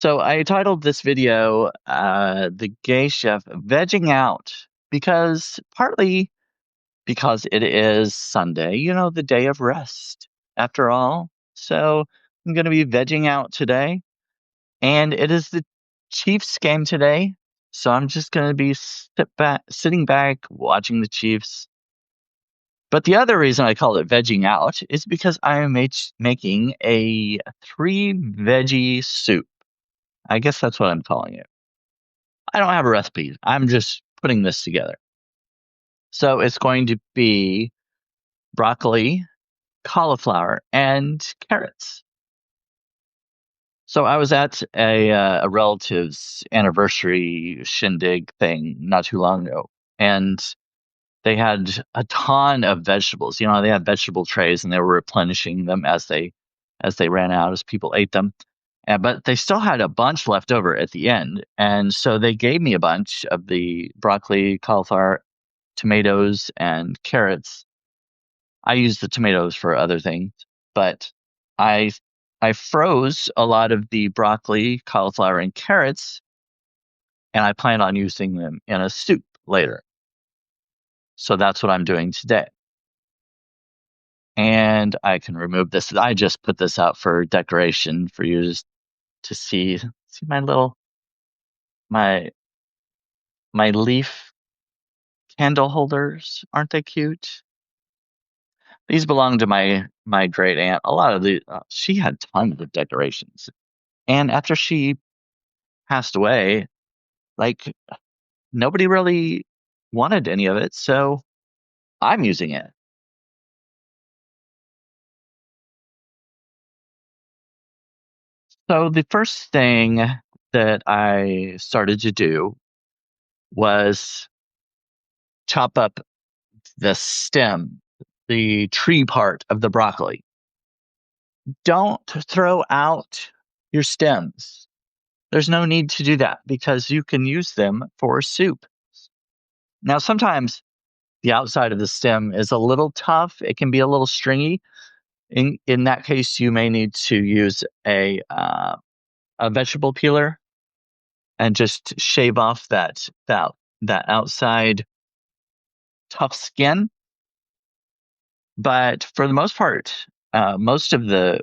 So I titled this video, The Gay Chef Vegging Out, because partly because it is Sunday, the day of rest, after all. So I'm going to be vegging out today, and it is the Chiefs game today. So I'm just going to be sitting back, watching the Chiefs. But the other reason I call it vegging out is because I am making a three-veggie soup. I guess that's what I'm calling it. I don't have a recipe. I'm just putting this together. So it's going to be broccoli, cauliflower, and carrots. So I was at a relative's anniversary shindig thing not too long ago, and they had a ton of vegetables. They had vegetable trays, and they were replenishing them as they ran out, as people ate them. But they still had a bunch left over at the end, and so they gave me a bunch of the broccoli, cauliflower, tomatoes, and carrots. I used the tomatoes for other things, but I I froze a lot of the broccoli, cauliflower, and carrots, and I plan on using them in a soup later. So that's what I'm doing today. And I can remove this. I just put this out for decoration for you to see my my leaf candle holders. Aren't they cute? These belong to my great aunt. A lot of she had tons of decorations. And after she passed away, like nobody really wanted any of it, so I'm using it. So the first thing that I started to do was chop up the stem, the tree part of the broccoli. Don't throw out your stems. There's no need to do that because you can use them for soup. Now, sometimes the outside of the stem is a little tough. It can be a little stringy. In that case, you may need to use a vegetable peeler and just shave off that outside tough skin. But for the most part, most of the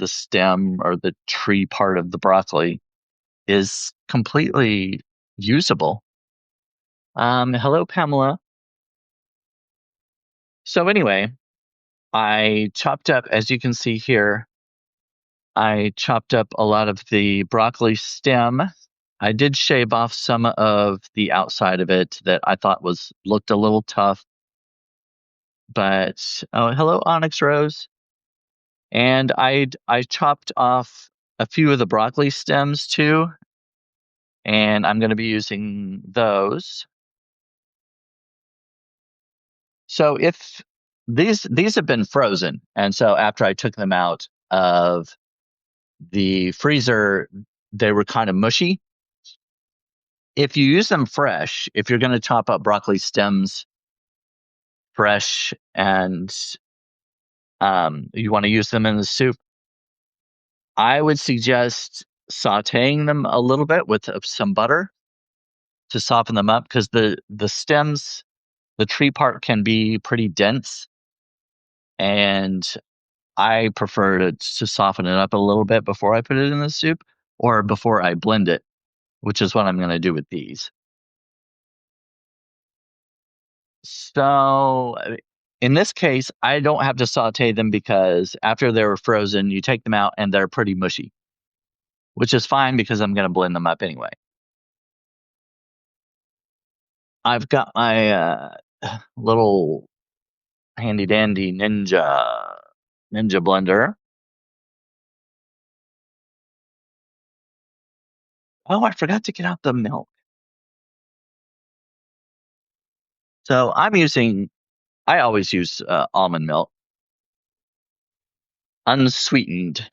stem or the tree part of the broccoli is completely usable. Hello, Pamela. So anyway, I chopped up, as you can see here, I chopped up a lot of the broccoli stem. I did shave off some of the outside of it that I thought looked a little tough. But oh, hello, Onyx Rose. And I chopped off a few of the broccoli stems too, and I'm going to be using those. So if these have been frozen, and so after I took them out of the freezer, they were kind of mushy. If you use them fresh, if you're going to chop up broccoli stems fresh and you want to use them in the soup, I would suggest sautéing them a little bit with some butter to soften them up because the stems, the tree part can be pretty dense, and I prefer to soften it up a little bit before I put it in the soup or before I blend it, which is what I'm going to do with these. So in this case, I don't have to saute them because after they're frozen, you take them out and they're pretty mushy, which is fine because I'm going to blend them up anyway. I've got my little handy dandy ninja blender. Oh, I forgot to get out the milk. So I always use almond milk, unsweetened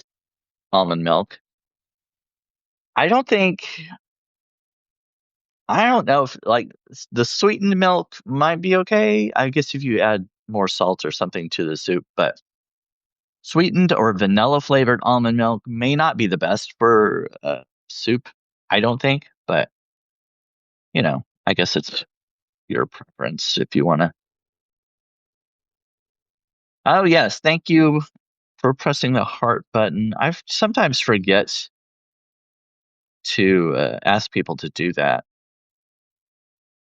almond milk. I don't think, I don't know if like the sweetened milk might be okay. I guess if you add more salt or something to the soup, but sweetened or vanilla flavored almond milk may not be the best for soup, I don't think, but I guess it's your preference if you want to. Oh, yes. Thank you for pressing the heart button. I sometimes forget to ask people to do that.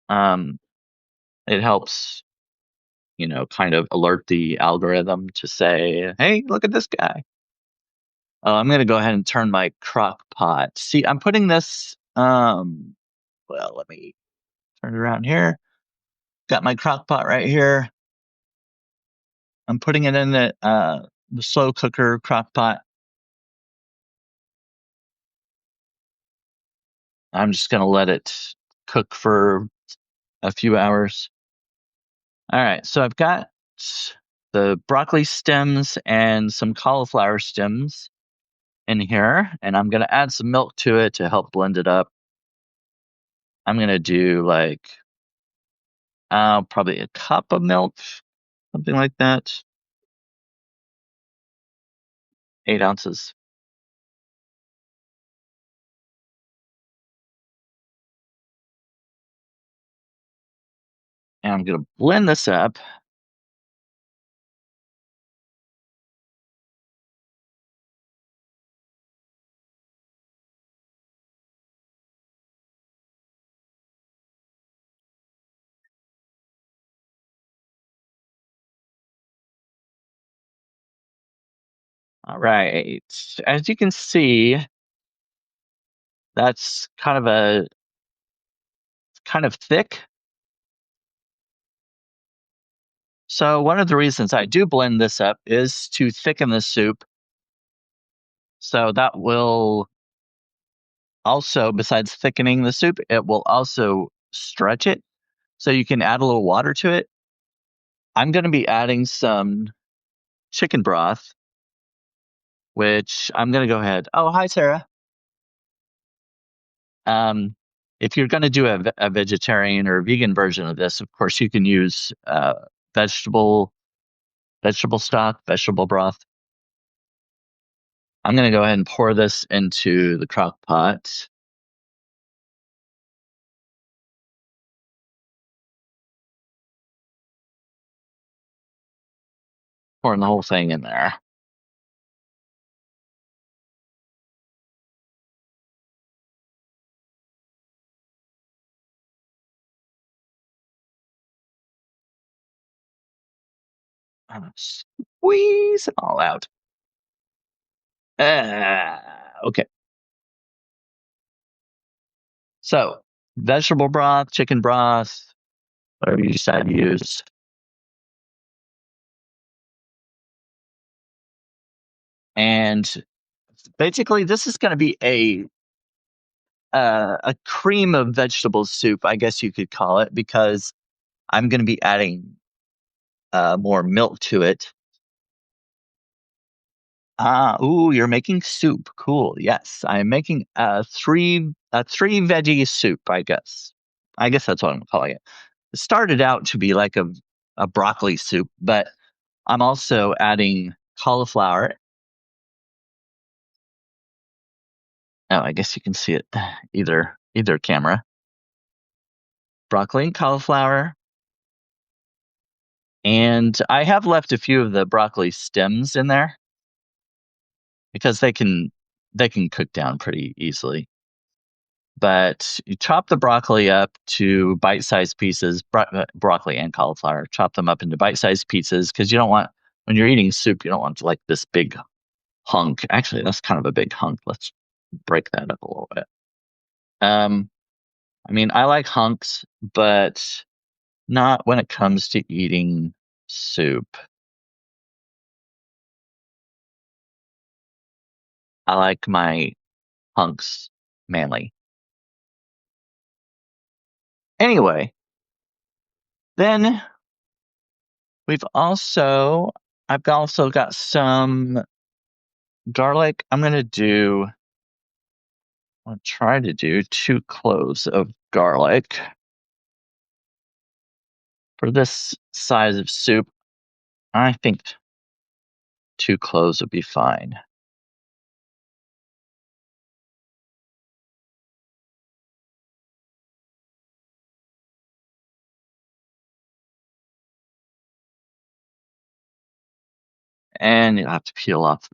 Um, it helps, kind of alert the algorithm to say, hey, look at this guy. I'm going to go ahead and turn my crock pot. See, I'm putting this, well, let me turn it around here. Got my crock pot right here. I'm putting it in the slow cooker crock pot. I'm just going to let it cook for a few hours. All right, so I've got the broccoli stems and some cauliflower stems in here, and I'm going to add some milk to it to help blend it up. I'm going to do like probably a cup of milk, something like that. 8 ounces. And I'm going to blend this up. All right. As you can see, that's kind of thick. So one of the reasons I do blend this up is to thicken the soup. So that will also, besides thickening the soup, it will also stretch it. So you can add a little water to it. I'm going to be adding some chicken broth, which I'm going to go ahead. Oh, hi, Sarah. Um, if you're going to do a vegetarian or vegan version of this, of course, you can use vegetable stock, vegetable broth. I'm going to go ahead and pour this into the crock pot. Pouring the whole thing in there. Squeeze it all out. Okay. So, vegetable broth, chicken broth, whatever you decide to use. And basically, this is going to be a cream of vegetable soup, I guess you could call it, because I'm going to be adding more milk to it. Ooh, you're making soup. Cool. Yes, I'm making three veggie soup, I guess. I guess that's what I'm calling it. It started out to be like a broccoli soup, but I'm also adding cauliflower. Oh, I guess you can see it either camera. Broccoli and cauliflower. And I have left a few of the broccoli stems in there because they can cook down pretty easily. But you chop the broccoli up to bite-sized pieces, broccoli and cauliflower. Chop them up into bite-sized pieces because you don't want, when you're eating soup, you don't want like this big hunk. Actually, that's kind of a big hunk. Let's break that up a little bit. I mean, I like hunks, but not when it comes to eating soup. I like my hunks manly. Anyway, then I've also got some garlic. I'll try to do 2 cloves of garlic for this size of soup. I think 2 cloves would be fine. And you'll have to peel off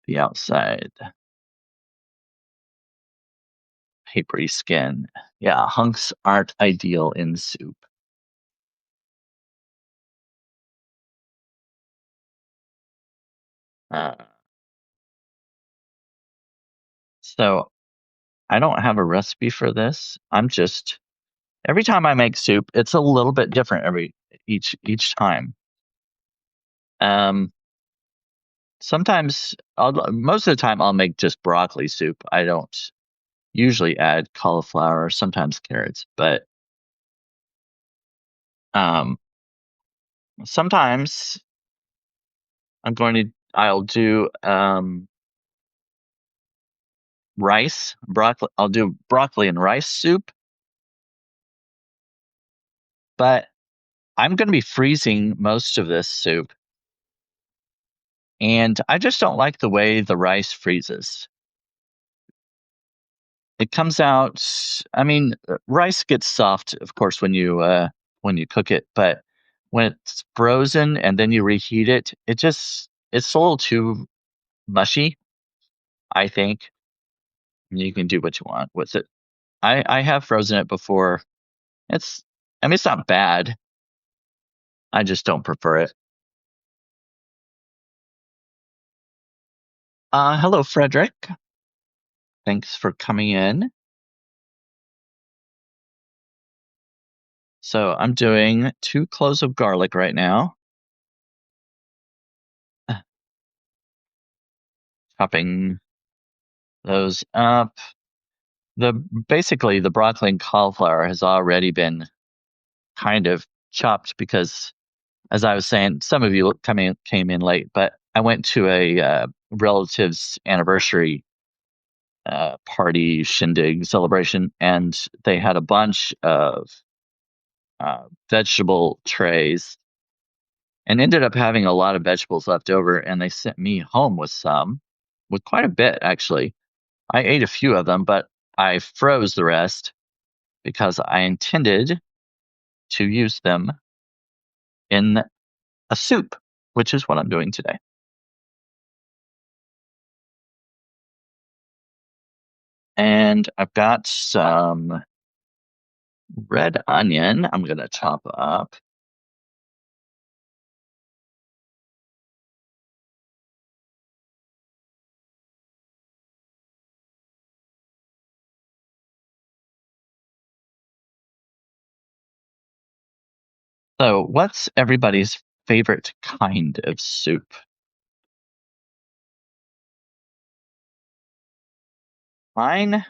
the outside papery skin. Yeah, hunks aren't ideal in soup. Uh, so I don't have a recipe for this. Every time I make soup, it's a little bit different each time. Um, most of the time I'll make just broccoli soup. I don't usually add cauliflower or sometimes carrots, but um, sometimes I'll do broccoli. I'll do broccoli and rice soup, but I'm going to be freezing most of this soup, and I just don't like the way the rice freezes. It comes out, I mean, rice gets soft, of course, when you cook it, but when it's frozen and then you reheat it, it's a little too mushy, I think. You can do what you want with it. I have frozen it before. It's I mean, it's not bad. I just don't prefer it. Hello, Frederick. Thanks for coming in. So I'm doing 2 cloves of garlic right now. Chopping those up. Basically the broccoli and cauliflower has already been kind of chopped because, as I was saying, some of you came in late, but I went to a relative's anniversary party shindig celebration, and they had a bunch of vegetable trays, and ended up having a lot of vegetables left over, and they sent me home with quite a bit actually. I ate a few of them, but I froze the rest because I intended to use them in a soup, which is what I'm doing today. And I've got some red onion I'm going to chop up. So, what's everybody's favorite kind of soup? Mine,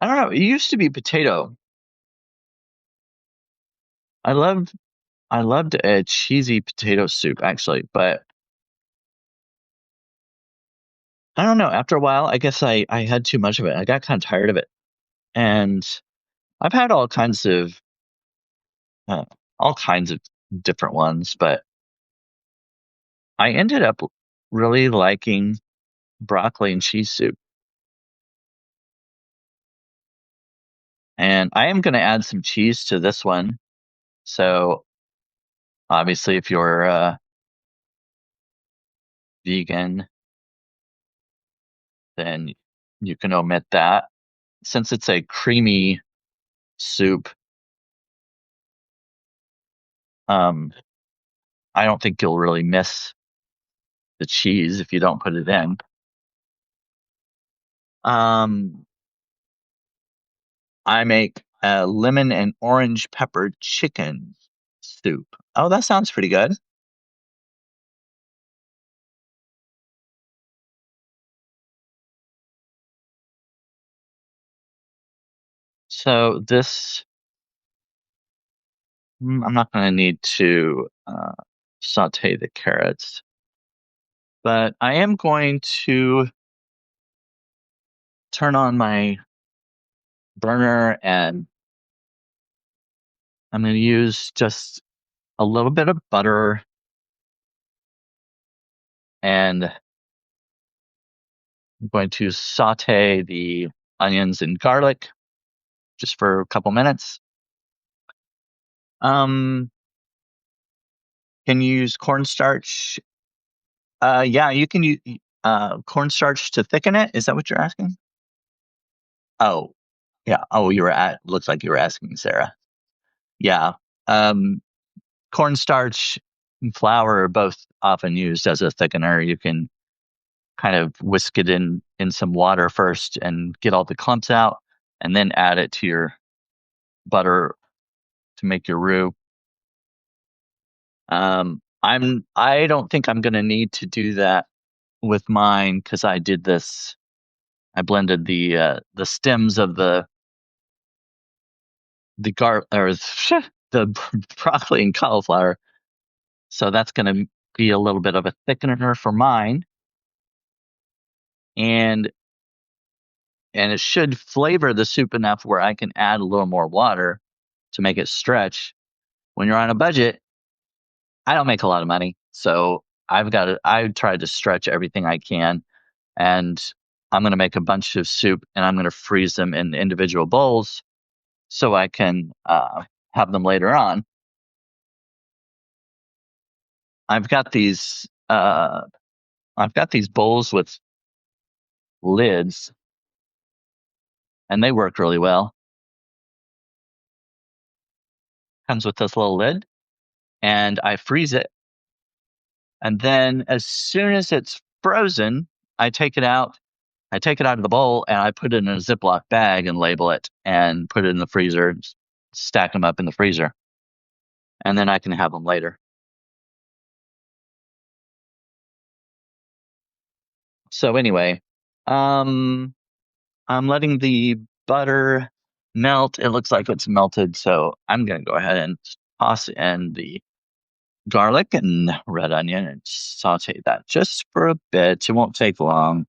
I don't know. It used to be potato. I loved I loved a cheesy potato soup actually, but I don't know. After a while, I guess I had too much of it. I got kind of tired of it, and I've had uh, all kinds of different ones, but I ended up really liking broccoli and cheese soup. And I am going to add some cheese to this one. So obviously, if you're vegan, then you can omit that. Since it's a creamy soup, um, I don't think you'll really miss the cheese if you don't put it in. Um, I make a lemon and orange pepper chicken soup. Oh, that sounds pretty good. So I'm not going to need to saute the carrots, but I am going to turn on my burner, and I'm going to use just a little bit of butter, and I'm going to saute the onions and garlic just for a couple minutes. Um, can you use cornstarch? Yeah, you can use cornstarch to thicken it. Is that what you're asking? Oh, yeah. Oh, looks like you were asking Sarah. Yeah. Um, cornstarch and flour are both often used as a thickener. You can kind of whisk it in some water first and get all the clumps out, and then add it to your butter to make your roux. I don't think I'm gonna need to do that with mine because I did this. I blended the stems of the gar or the broccoli and cauliflower, so that's gonna be a little bit of a thickener for mine, and it should flavor the soup enough where I can add a little more water to make it stretch. When you're on a budget, I don't make a lot of money, so I try to stretch everything I can, and I'm gonna make a bunch of soup, and I'm gonna freeze them in individual bowls so I can have them later on. I've got these bowls with lids, and they work really well. Comes with this little lid, and I freeze it, and then as soon as it's frozen, I take it out. I take it out of the bowl and I put it in a Ziploc bag and label it and put it in the freezer, stack them up in the freezer, and then I can have them later. So anyway, um, I'm letting the butter melt. It looks like it's melted, so I'm gonna go ahead and toss in the garlic and red onion and saute that just for a bit. It won't take long.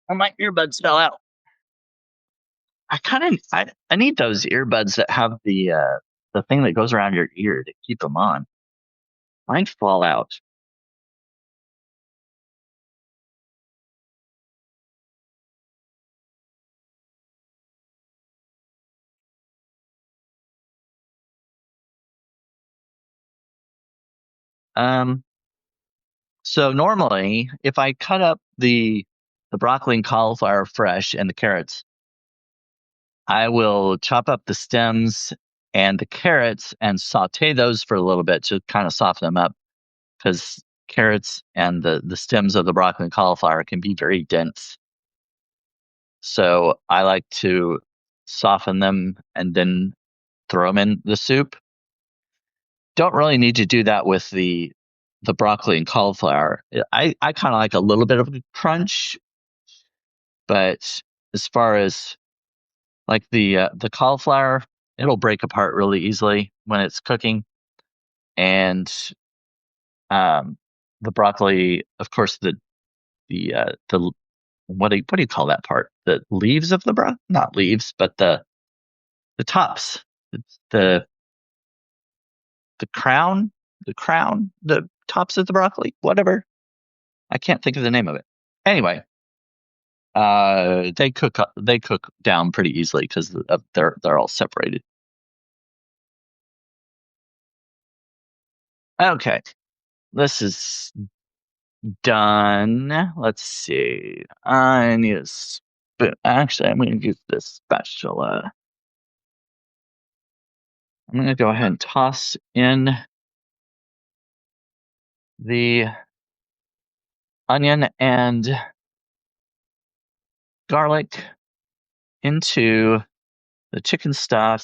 Oh, my earbuds fell out. I need those earbuds that have the thing that goes around your ear to keep them on. Mine fall out. Um, so normally, if I cut up the broccoli and cauliflower fresh and the carrots, I will chop up the stems and the carrots and saute those for a little bit to kind of soften them up because carrots and the stems of the broccoli and cauliflower can be very dense. So I like to soften them and then throw them in the soup. Don't really need to do that with the broccoli and cauliflower. I kind of like a little bit of a crunch, but as far as like the cauliflower, it'll break apart really easily when it's cooking, and um, the broccoli, of course, the what do you call that part? The leaves of the broccoli, not leaves, but the tops, the the crown, the tops of the broccoli, whatever. I can't think of the name of it. Anyway, they cook down pretty easily because they're all separated. Okay, this is done. Let's see. I need a spoon. Actually, I'm going to use this spatula. I'm going to go ahead and toss in the onion and garlic into the chicken stock,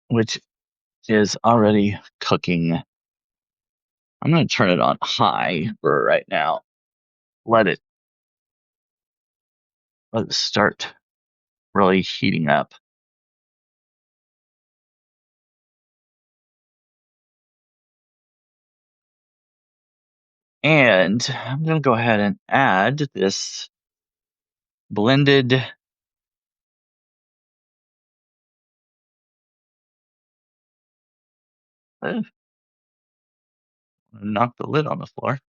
which is already cooking. I'm going to turn it on high for right now. Let it let it start really heating up. And I'm going to go ahead and add this blended knock the lid on the floor.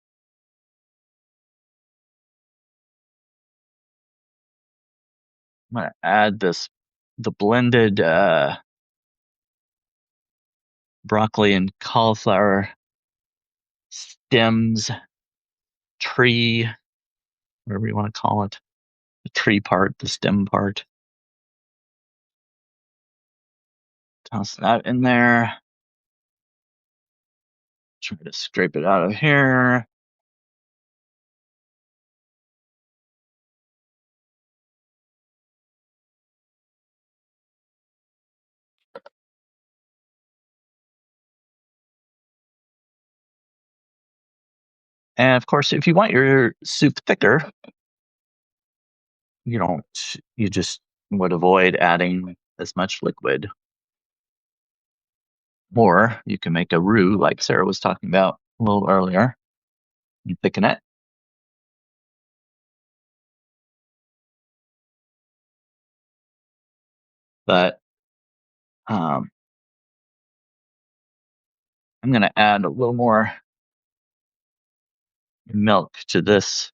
I'm going to add the blended broccoli and cauliflower stems, tree, whatever you want to call it. The tree part, the stem part. Toss that in there. Try to scrape it out of here. And of course, if you want your soup thicker, you just would avoid adding as much liquid. Or you can make a roux like Sarah was talking about a little earlier and thicken it. But I'm going to add a little more milk to this.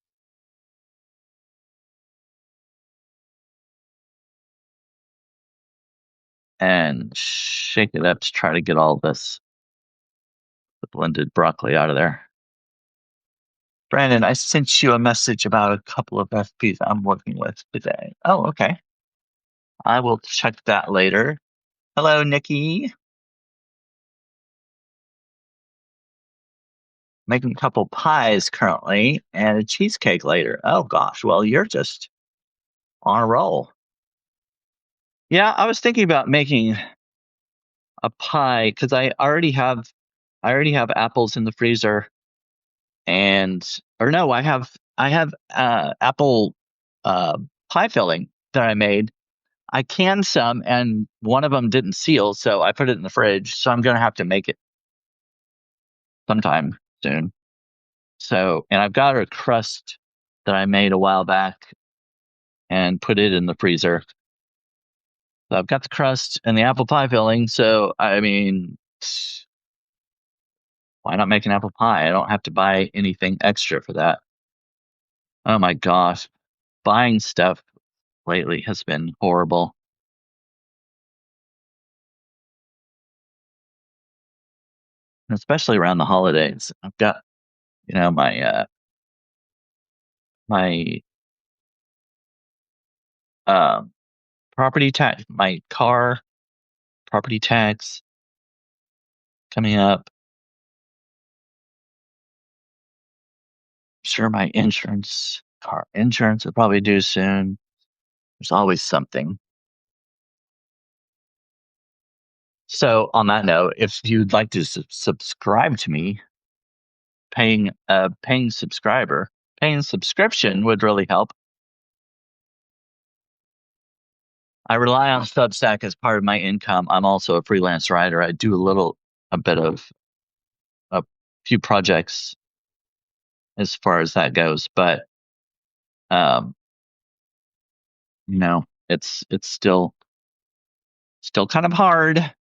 And shake it up to try to get all the blended broccoli out of there. Brandon, I sent you a message about a couple of recipes I'm working with today. Oh, okay. I will check that later. Hello, Nikki. Making a couple pies currently and a cheesecake later. Oh gosh, well, you're just on a roll. Yeah, I was thinking about making a pie because I already have apples in the freezer, and or no, I have apple uh, pie filling that I made. I canned some, and one of them didn't seal, so I put it in the fridge. So I'm gonna have to make it sometime soon. So, and I've got a crust that I made a while back and put it in the freezer. So I've got the crust and the apple pie filling. So I mean, why not make an apple pie? I don't have to buy anything extra for that. Oh my gosh, buying stuff lately has been horrible, especially around the holidays. I've got, my um property tax, my car property tax coming up. Sure, my car insurance will probably due soon. There's always something. So, on that note, if you'd like to subscribe to me, paying subscription would really help. I rely on Substack as part of my income. I'm also a freelance writer. I do a bit of a few projects as far as that goes, but um, it's still kind of hard.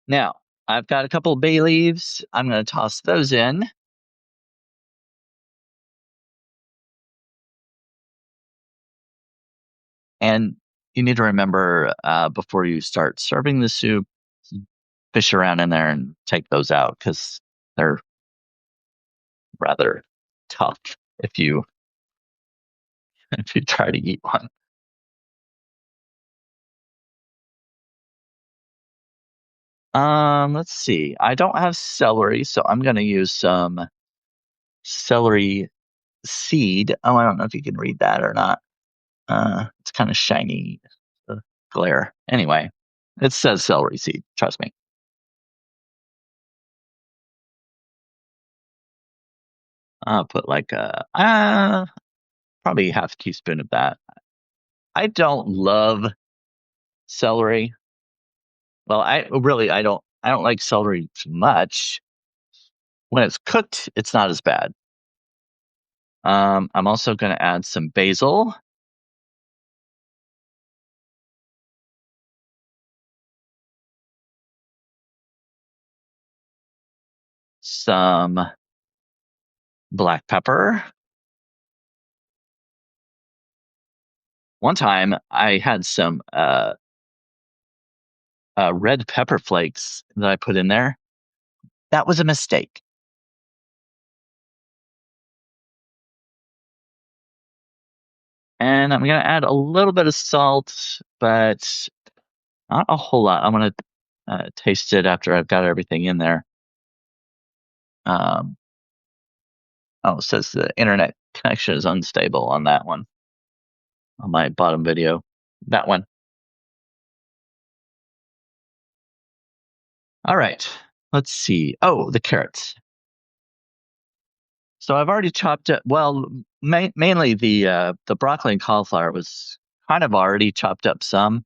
Now, I've got a couple of bay leaves. I'm going to toss those in. And you need to remember before you start serving the soup, fish around in there and take those out because they're rather tough if you if you try to eat one. Let's see. I don't have celery, so I'm going to use some celery seed. Oh, I don't know if you can read that or not. It's kind of shiny, the glare. Anyway, it says celery seed. Trust me. I'll put like probably half a teaspoon of that. I don't love celery. Well, I don't like celery too much. When it's cooked, it's not as bad. I'm also going to add some basil, some black pepper. One time I had some red pepper flakes that I put in there. That was a mistake. And I'm going to add a little bit of salt, but not a whole lot. I'm going to taste it after I've got everything in there. It says the internet connection is unstable on that one, on my bottom video. That one. All right. Let's see. Oh, the carrots. So I've already chopped it. Well, mainly the broccoli and cauliflower was kind of already chopped up some,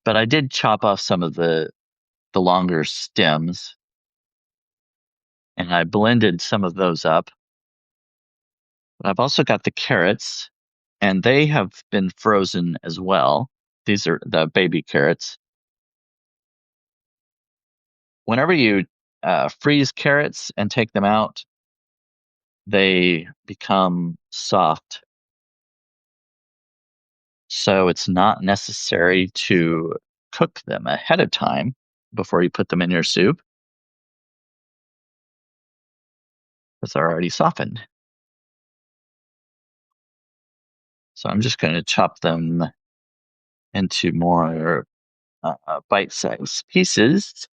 but I did chop off some of the longer stems, and I blended some of those up. But I've also got the carrots, and they have been frozen as well. These are the baby carrots. Whenever you freeze carrots and take them out, they become soft. So it's not necessary to cook them ahead of time before you put them in your soup, because they're already softened. So I'm just going to chop them into more bite-sized pieces.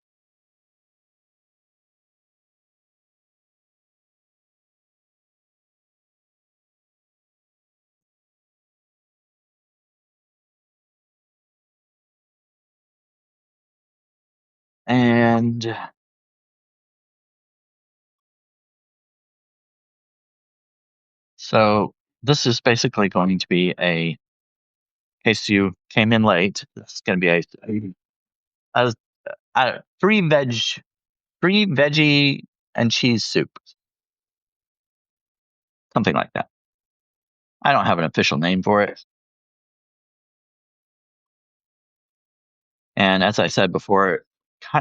And so this is basically going to be in case you came in late, this is going to be a three-veggie and cheese soup, something like that. I don't have an official name for it. And as I said before,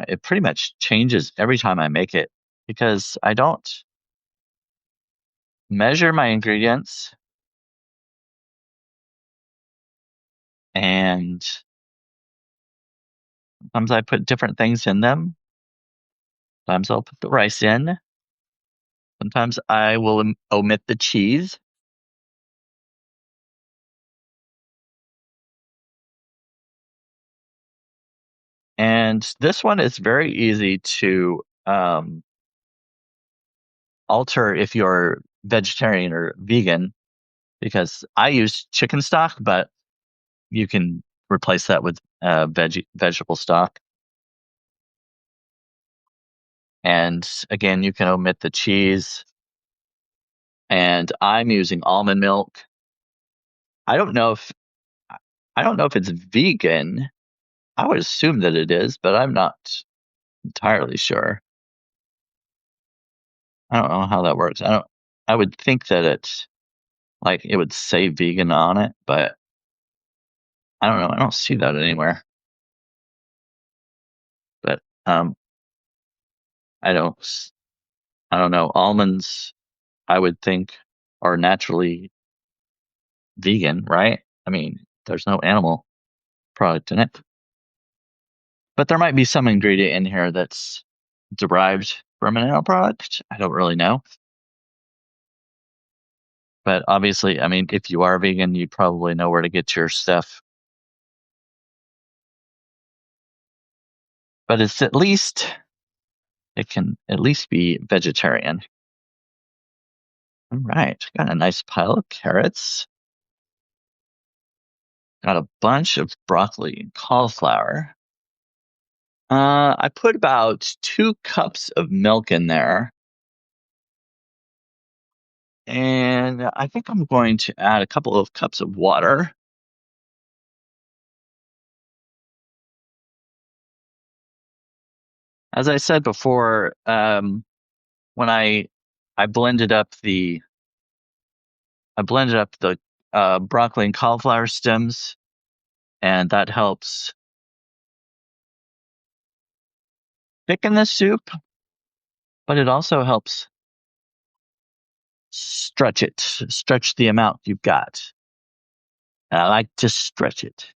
it pretty much changes every time I make it because I don't measure my ingredients, and sometimes I put different things in them. Sometimes I'll put the rice in. Sometimes I will omit the cheese. And this one is very easy to alter if you're vegetarian or vegan, because I use chicken stock, but you can replace that with vegetable stock. And again, you can omit the cheese. And I'm using almond milk. I don't know if it's vegan. I would assume that it is, but I'm not entirely sure. I don't know how that works. I would think that it would say vegan on it, but I don't know. I don't see that anywhere. But I don't know. Almonds, I would think, are naturally vegan, right? I mean, there's no animal product in it. But there might be some ingredient in here that's derived from an animal product. I don't really know. But obviously, I mean, if you are vegan, you probably know where to get your stuff. But it can at least be vegetarian. All right, got a nice pile of carrots. Got a bunch of broccoli and cauliflower. I put about 2 cups of milk in there. And I think I'm going to add a couple of cups of water. As I said before, when I blended up the broccoli and cauliflower stems, and that helps thicken the soup, but it also helps stretch the amount you've got. And I like to stretch it.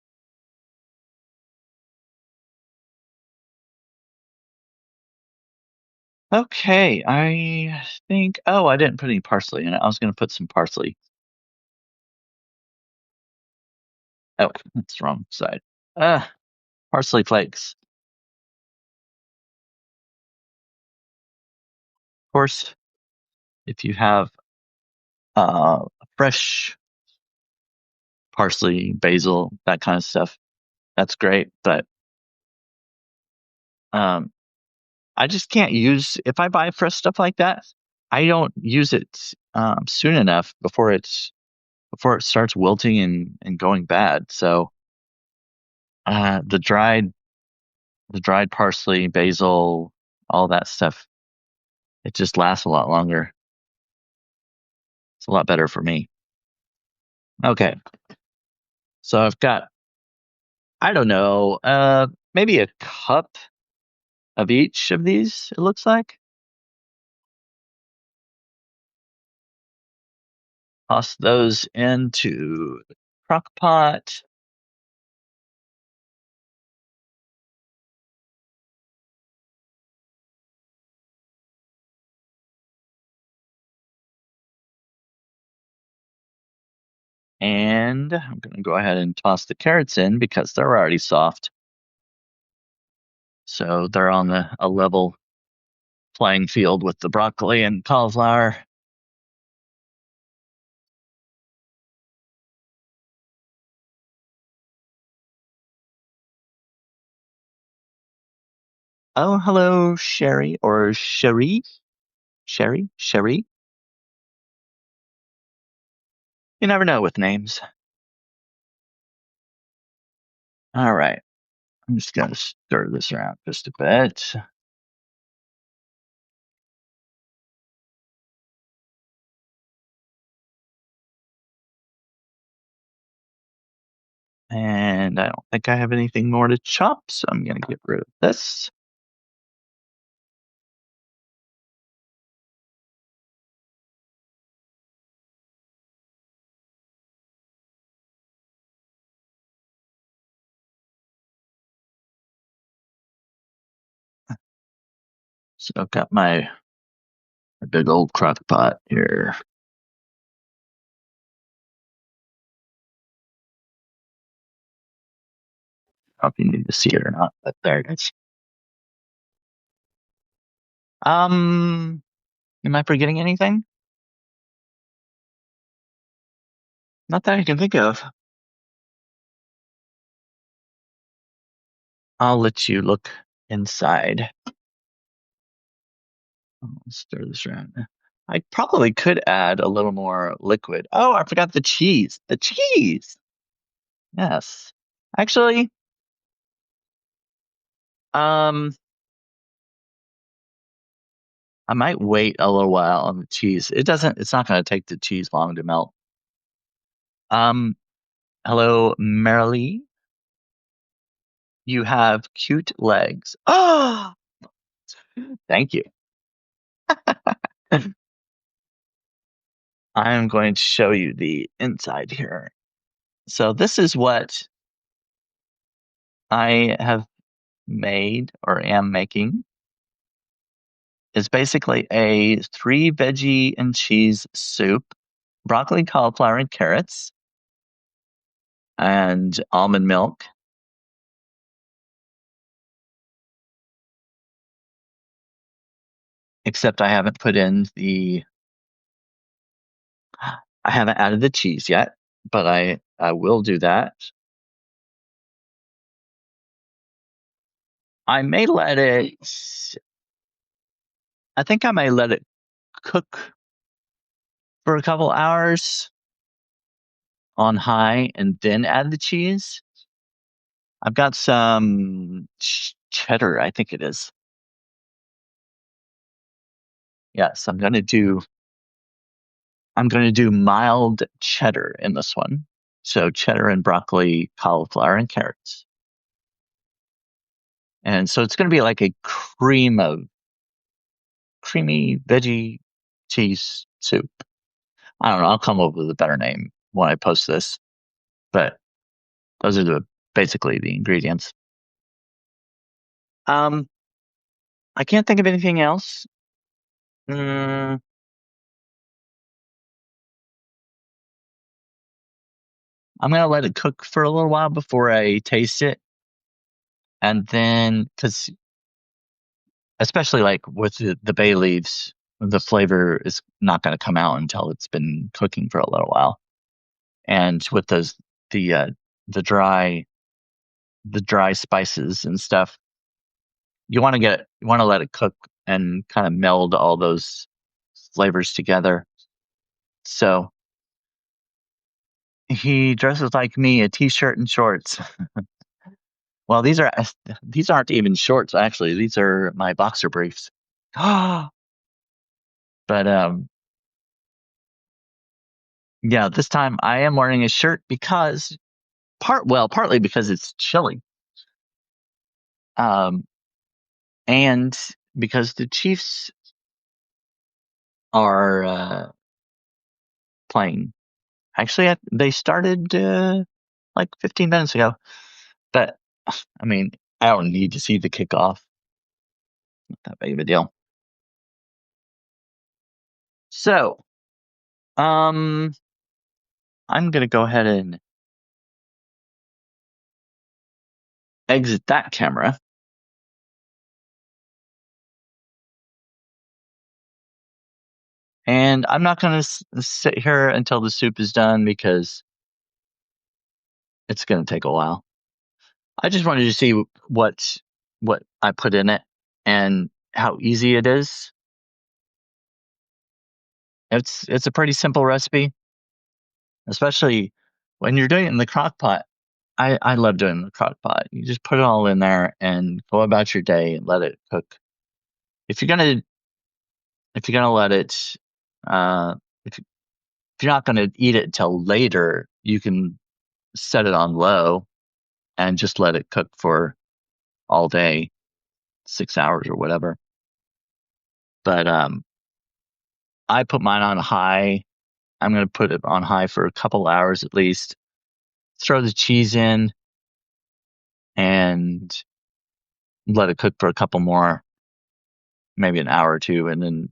Okay, I think. Oh, I didn't put any parsley in it. I was going to put some parsley. Oh, that's the wrong side. Parsley flakes. Of course, if you have fresh parsley, basil, that kind of stuff, that's great. But um, I just can't use if I buy fresh stuff like that. I don't use it soon enough before it starts wilting and going bad. So uh, the dried the dried parsley, basil, all that stuff, it just lasts a lot longer. It's a lot better for me. Okay, so I've got I don't know, maybe a cup of each of these. It looks like. Toss those into the crock pot. And I'm going to go ahead and toss the carrots in because they're already soft. So they're on a level playing field with the broccoli and cauliflower. Oh, hello, Sherry or Sherry. Sherry. You never know with names. All right. I'm just going to stir this around just a bit. And I don't think I have anything more to chop, so I'm going to get rid of this. So I've got my big old crock pot here. I don't know if you need to see it or not, but there it is. Um, am I forgetting anything? Not that I can think of. I'll let you look inside. Stir this around. I probably could add a little more liquid. Oh, I forgot the cheese. The cheese. Yes. Actually, um, I might wait a little while on the cheese. It's not going to take the cheese long to melt. Um, hello, Marilee. You have cute legs. Oh, thank you. I'm going to show you the inside here. So this is what I have made or am making. Is basically a three veggie and cheese soup, broccoli, cauliflower, and carrots, and almond milk. Except I haven't added the cheese yet, but I will do that. I may let it, I think I may let it cook for a couple hours on high and then add the cheese. I've got some cheddar, I think it is. Yes, I'm gonna do mild cheddar in this one. So cheddar and broccoli, cauliflower, and carrots. And so it's gonna be like a creamy veggie cheese soup. I don't know, I'll come up with a better name when I post this. But those are basically the ingredients. Um, I can't think of anything else. Mm, I'm gonna let it cook for a little while before I taste it, and then because especially like with the bay leaves, the flavor is not going to come out until it's been cooking for a little while. And with the uh, the dry the dry spices and stuff, you want to let it cook and kind of meld all those flavors together. So he dresses like me, a t-shirt and shorts. Well, these aren't even shorts actually. These are my boxer briefs. But yeah, this time I am wearing a shirt because partly because it's chilly. Um, and because the Chiefs are playing. Actually, they started like 15 minutes ago. But I mean, I don't need to see the kickoff. Not that big of a deal. So, um, I'm gonna go ahead and exit that camera. And I'm not going to sit here until the soup is done because it's going to take a while. I just wanted to see what I put in it and how easy it is. It's a pretty simple recipe, especially when you're doing it in the crock pot. I love doing it in the crock pot. You just put it all in there and go about your day and let it cook. If you're gonna if you're gonna let it uh if you're not gonna eat it till later, you can set it on low and just let it cook for all day, 6 hours or whatever. But I put mine on high. I'm going to put it on high for a couple hours at least. Throw the cheese in and let it cook for a couple more, maybe an hour or two. And then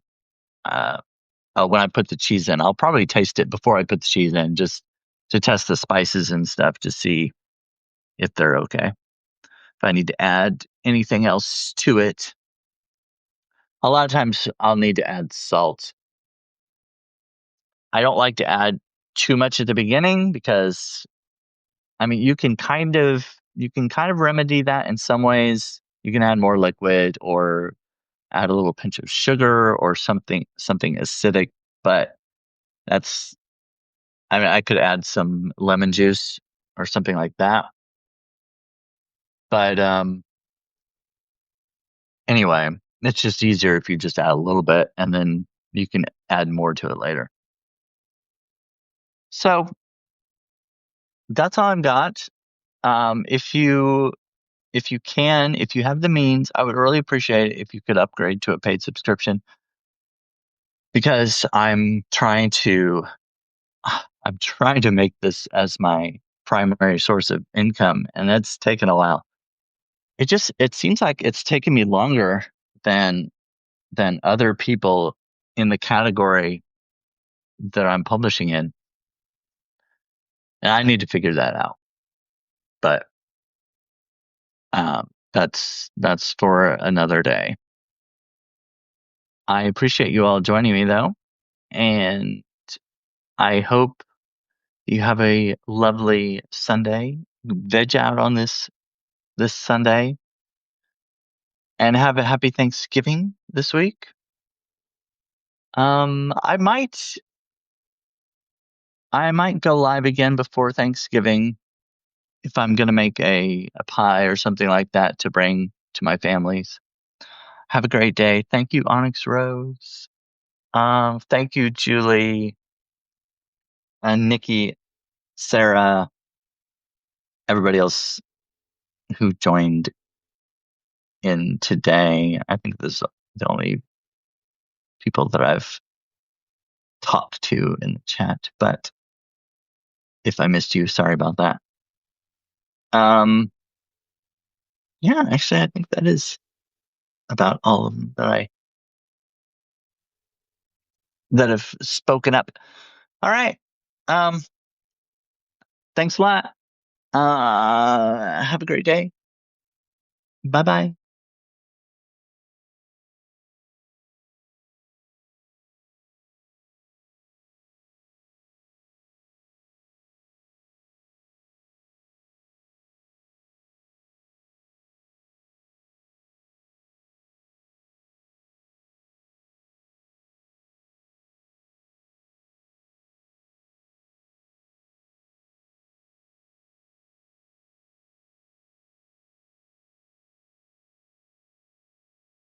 when I put the cheese in, I'll probably taste it before I put the cheese in just to test the spices and stuff to see if they're okay. If I need to add anything else to it, a lot of times I'll need to add salt. I don't like to add too much at the beginning because I mean you can kind of remedy that in some ways. You can add more liquid or add a little pinch of sugar or something acidic, but that's I mean I could add some lemon juice or something like that. But anyway, it's just easier if you just add a little bit and then you can add more to it later. So that's all I've got. If you if you have the means, I would really appreciate it if you could upgrade to a paid subscription because I'm trying to make this as my primary source of income, and that's taken a while. It seems like it's taken me longer than other people in the category that I'm publishing in, and I need to figure that out. But that's for another day. I appreciate you all joining me though, and I hope you have a lovely Sunday. Veg out on this Sunday, and have a happy Thanksgiving this week. I might I might go live again before Thanksgiving if I'm going to make a pie or something like that to bring to my families. Have a great day. Thank you, Onyx Rose. Thank you, Julie and Nikki, Sarah, everybody else who joined in today. I think this is the only people that I've talked to in the chat, but if I missed you, sorry about that. Yeah, actually, I think that is about all of them that have spoken up. All right. Thanks a lot. Have a great day. Bye bye.